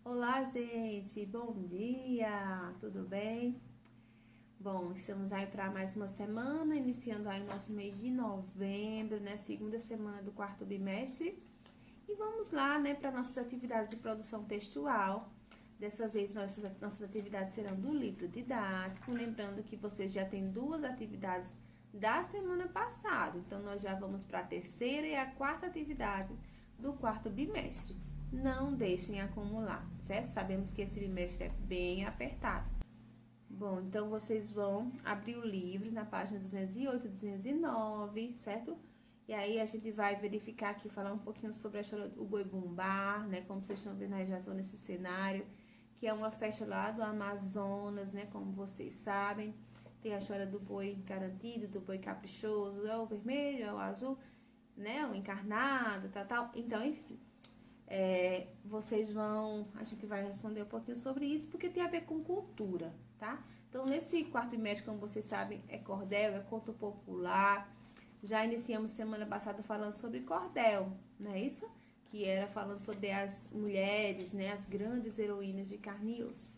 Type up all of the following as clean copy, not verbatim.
Olá, gente, bom dia, tudo bem? Bom, estamos aí para mais uma semana, iniciando aí o nosso mês de novembro, né? Segunda semana do quarto bimestre. E vamos lá, né, para nossas atividades de produção textual. Dessa vez, nossas atividades serão do livro didático. Lembrando que vocês já têm duas atividades da semana passada. Então, nós já vamos para a terceira e a quarta atividade do quarto bimestre. Não deixem acumular, certo? Sabemos que esse bimestre é bem apertado. Bom, então vocês vão abrir o livro na página 208, 209, certo? E aí a gente vai verificar aqui, falar um pouquinho sobre a história do Boi Bumbá, né? Como vocês estão vendo aí, já estou nesse cenário, que é uma festa lá do Amazonas, né? Como vocês sabem. Tem a história do boi garantido, do boi caprichoso, é o vermelho, é o azul, né? O encarnado, tal. Então, enfim. A gente vai responder um pouquinho sobre isso, porque tem a ver com cultura, tá? Então, nesse quarto bimestre, como vocês sabem, é cordel, é conto popular. Já iniciamos semana passada falando sobre cordel, não é isso? Que era falando sobre as mulheres, né? As grandes heroínas de carne e osso.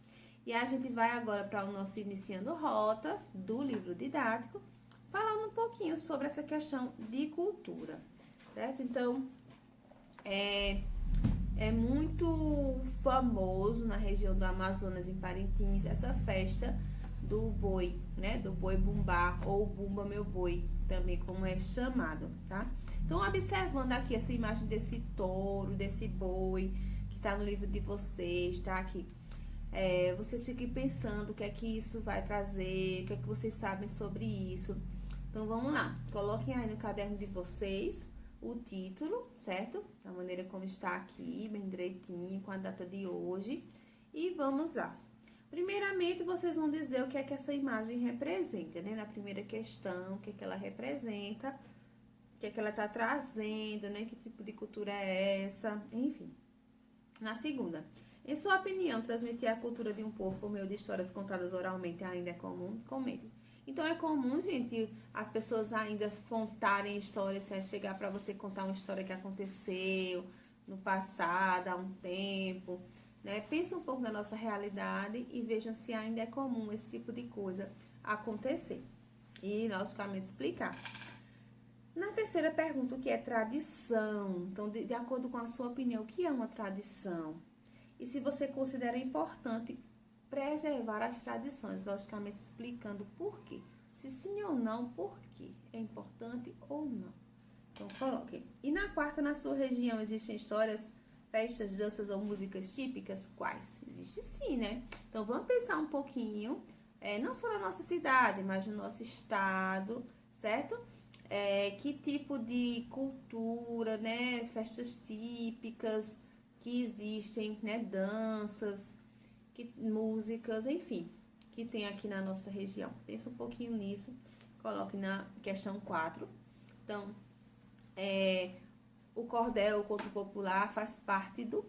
E a gente vai agora para o nosso Iniciando Rota, do livro didático, falando um pouquinho sobre essa questão de cultura, certo? Então, é muito famoso na região do Amazonas, em Parintins, essa festa do boi, né? Do boi bumbá ou bumba meu boi, também como é chamado, tá? Então, observando aqui essa imagem desse touro, desse boi, que tá no livro de vocês, tá aqui. Vocês fiquem pensando o que é que isso vai trazer, o que é que vocês sabem sobre isso. Então, vamos lá. Coloquem aí no caderno de vocês o título, certo? Da maneira como está aqui, bem direitinho, com a data de hoje. E vamos lá. Primeiramente, vocês vão dizer o que é que essa imagem representa, né? Na primeira questão, o que é que ela representa, o que é que ela está trazendo, né? Que tipo de cultura é essa, enfim. Na segunda, em sua opinião, transmitir a cultura de um povo por meio de histórias contadas oralmente ainda é comum? Comente. Então, é comum, gente, as pessoas ainda contarem histórias, se chegar para você contar uma história que aconteceu no passado, há um tempo, né? Pensa um pouco na nossa realidade e vejam se ainda é comum esse tipo de coisa acontecer. E, logicamente, explicar. Na terceira pergunta, o que é tradição? Então, de acordo com a sua opinião, o que é uma tradição? E se você considera importante preservar as tradições, logicamente explicando por quê. Se sim ou não, por quê? É importante ou não? Então, coloque. E na quarta, na sua região, existem histórias, festas, danças ou músicas típicas? Quais? Existe sim, né? Então, vamos pensar um pouquinho, não só na nossa cidade, mas no nosso estado, certo? Que tipo de cultura, né? Festas típicas que existem, né? Danças, músicas, enfim, que tem aqui na nossa região. Pensa um pouquinho nisso, coloque na questão 4. Então, o cordel, o conto popular, faz parte do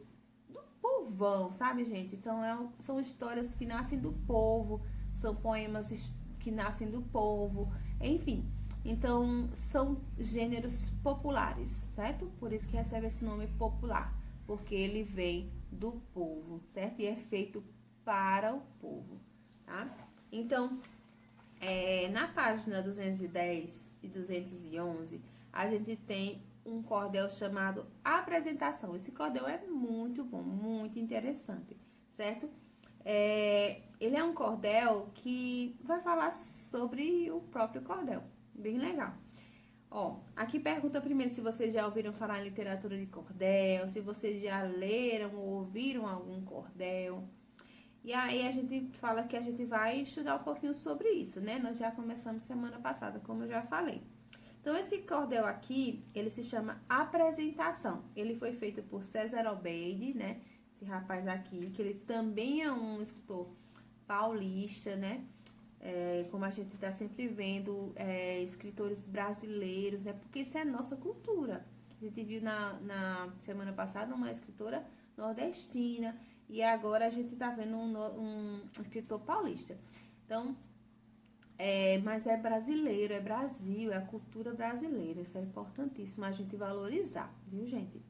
povão, sabe, gente? Então, são histórias que nascem do povo, são poemas que nascem do povo, enfim. Então, são gêneros populares, certo? Por isso que recebe esse nome popular, porque ele vem do povo, certo? E é feito para o povo, tá? Então, na página 210 e 211, a gente tem um cordel chamado Apresentação. Esse cordel é muito bom, muito interessante, certo? Ele é um cordel que vai falar sobre o próprio cordel, bem legal. Ó, aqui pergunta primeiro se vocês já ouviram falar em literatura de cordel, se vocês já leram ou ouviram algum cordel. E aí a gente fala que a gente vai estudar um pouquinho sobre isso, né? Nós já começamos semana passada, como eu já falei. Então, esse cordel aqui, ele se chama Apresentação. Ele foi feito por César Obeide, né? Esse rapaz aqui, que ele também é um escritor paulista, né? Como a gente está sempre vendo, escritores brasileiros, né? Porque isso é nossa cultura. A gente viu na semana passada uma escritora nordestina e agora a gente está vendo um escritor paulista. Então, mas é brasileiro, é Brasil, é a cultura brasileira. Isso é importantíssimo a gente valorizar, viu, gente?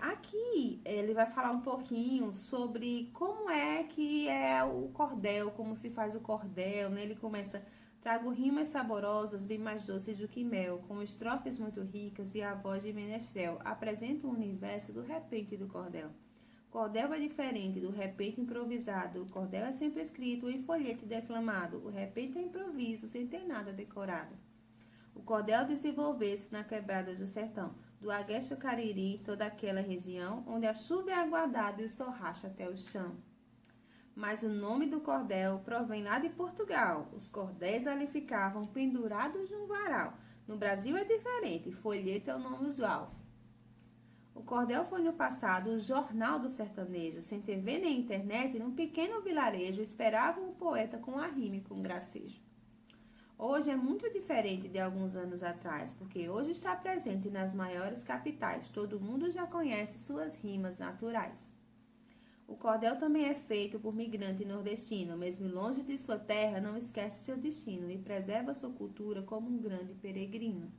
Aqui ele vai falar um pouquinho sobre como é que é o cordel, como se faz o cordel, né? Ele começa: trago rimas saborosas, bem mais doces do que mel, com estrofes muito ricas e a voz de menestrel. Apresenta o universo do repente do cordel. Cordel é diferente do repente improvisado. O cordel é sempre escrito em folheto e declamado. O repente é improviso, sem ter nada decorado. O cordel desenvolveu-se na quebrada do sertão, do Agreste ao Cariri, toda aquela região onde a chuva é aguardada e o sol racha até o chão. Mas o nome do cordel provém lá de Portugal. Os cordéis ali ficavam pendurados num varal. No Brasil é diferente, folheto é o nome usual. O cordel foi no passado o jornal do sertanejo. Sem TV nem internet, num pequeno vilarejo, esperavam o poeta com a rima e com gracejo. Hoje é muito diferente de alguns anos atrás, porque hoje está presente nas maiores capitais. Todo mundo já conhece suas rimas naturais. O cordel também é feito por migrante nordestino, mesmo longe de sua terra, não esquece seu destino e preserva sua cultura como um grande peregrino.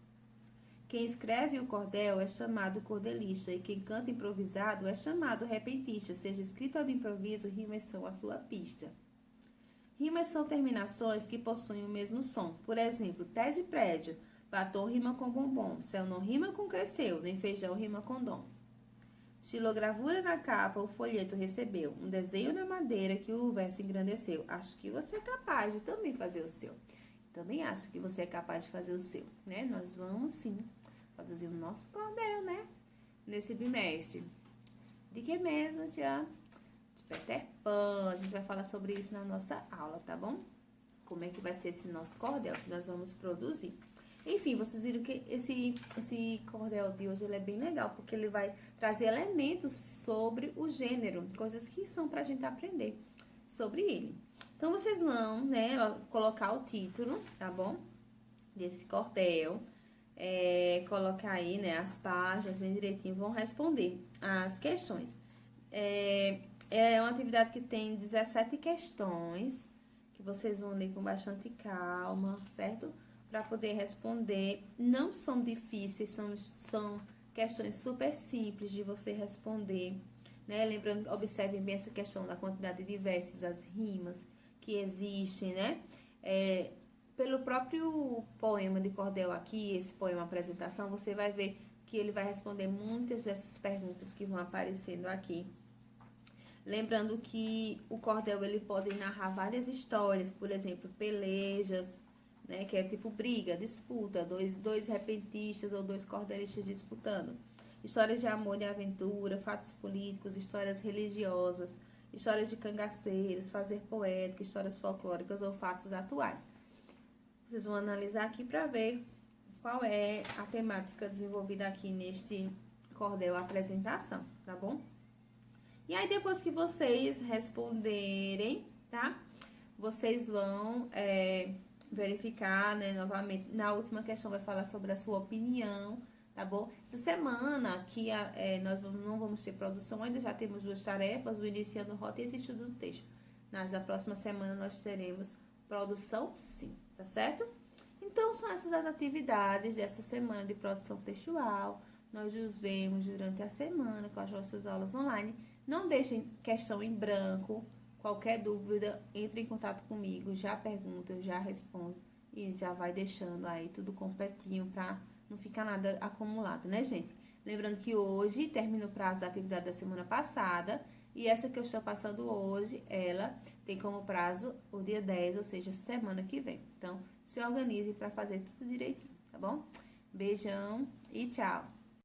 Quem escreve o cordel é chamado cordelista, e quem canta improvisado é chamado repentista. Seja escrito ou de improviso, rimas são a sua pista. Rimas são terminações que possuem o mesmo som. Por exemplo, té de prédio, batom rima com bombom, céu não rima com cresceu, nem feijão rima com dom. Estilogravura na capa, o folheto recebeu, um desenho na madeira que o verso engrandeceu. Acho que você é capaz de também fazer o seu. Também acho que você é capaz de fazer o seu, né? Nós vamos sim produzir o nosso cordel, né? Nesse bimestre. De que mesmo, tia? De Peter Pan. A gente vai falar sobre isso na nossa aula, tá bom? Como é que vai ser esse nosso cordel que nós vamos produzir. Enfim, vocês viram que esse cordel de hoje ele é bem legal, porque ele vai trazer elementos sobre o gênero, coisas que são pra gente aprender sobre ele. Então, vocês vão, né, colocar o título, tá bom? Desse cordel, colocar aí, né, as páginas bem direitinho, vão responder as questões. É uma atividade que tem 17 questões, que vocês vão ler com bastante calma, certo? Para poder responder. Não são difíceis, são questões super simples de você responder, né? Lembrando, observem bem essa questão da quantidade de versos, das rimas que existem, né? Pelo próprio poema de cordel aqui, esse poema apresentação, você vai ver que ele vai responder muitas dessas perguntas que vão aparecendo aqui. Lembrando que o cordel ele pode narrar várias histórias, por exemplo, pelejas, né, que é tipo briga, disputa, dois repentistas ou dois cordelistas disputando. Histórias de amor e aventura, fatos políticos, histórias religiosas, histórias de cangaceiros, fazer poética, histórias folclóricas ou fatos atuais. Vocês vão analisar aqui para ver qual é a temática desenvolvida aqui neste cordel apresentação, tá bom? E aí, depois que vocês responderem, tá? Vocês vão verificar, né, novamente. Na última questão vai falar sobre a sua opinião, tá bom? Essa semana aqui nós não vamos ter produção ainda, já temos 2 tarefas, o iniciando rota e esse estudo do texto. Na próxima semana nós teremos produção sim, tá certo? Então, são essas as atividades dessa semana de produção textual. Nós nos vemos durante a semana com as nossas aulas online. Não deixem questão em branco. Qualquer dúvida, entre em contato comigo, já pergunta, eu já respondo. E já vai deixando aí tudo completinho para não ficar nada acumulado, né, gente? Lembrando que hoje termina o prazo da atividade da semana passada. E essa que eu estou passando hoje, ela tem como prazo o dia 10, ou seja, semana que vem. Então, se organize para fazer tudo direitinho, tá bom? Beijão e tchau!